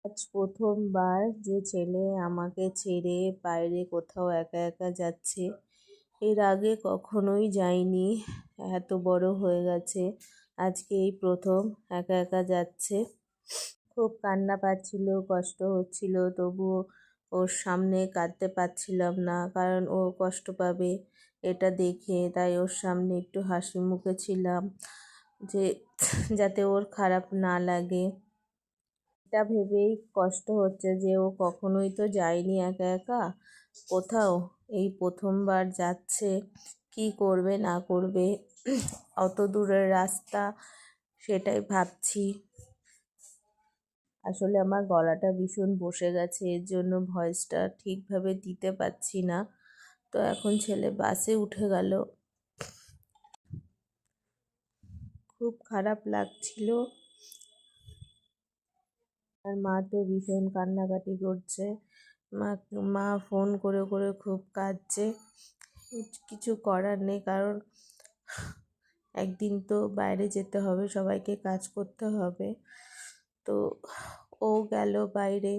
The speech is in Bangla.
আজ প্রথমবার যে ছেলে আমাকে ছেড়ে বাইরে কোথাও একা একা যাচ্ছে। এর আগে কখনোই যায়নি, এত বড় হয়ে গেছে, আজকে এই প্রথম একা একা যাচ্ছে। খুব কান্না পাচ্ছিল, কষ্ট হচ্ছিল, তবুও ওর সামনে কাঁদতে পারছিলাম না, কারণ ও কষ্ট পাবে এটা দেখে। তাই ওর সামনে একটু হাসি মুখে ছিলাম, যে যাতে ওর খারাপ না লাগে। এটা ভেবেই কষ্ট হচ্ছে যে ও কখনোই তো যায়নি একা একা কোথাও, এই প্রথমবার যাচ্ছে। কি করবে না করবে, অত দূরের রাস্তা, সেটাই ভাবছি। আসলে আমার গলাটা ভীষণ বসে গেছে, এর জন্য ভয়েসটা ঠিকভাবে দিতে পারছি না। তো এখন ছেলে বাসে উঠে গেল, খুব খারাপ লাগছিল। আর মা তো ভীষণ কান্নাকাটি করছে। মা মা ফোন করে করে খুব কাঁদছে। কিছু করার নেই, কারণ একদিন তো বাইরে যেতে হবে, সবাইকে কাজ করতে হবে। তো ও গেল বাইরে,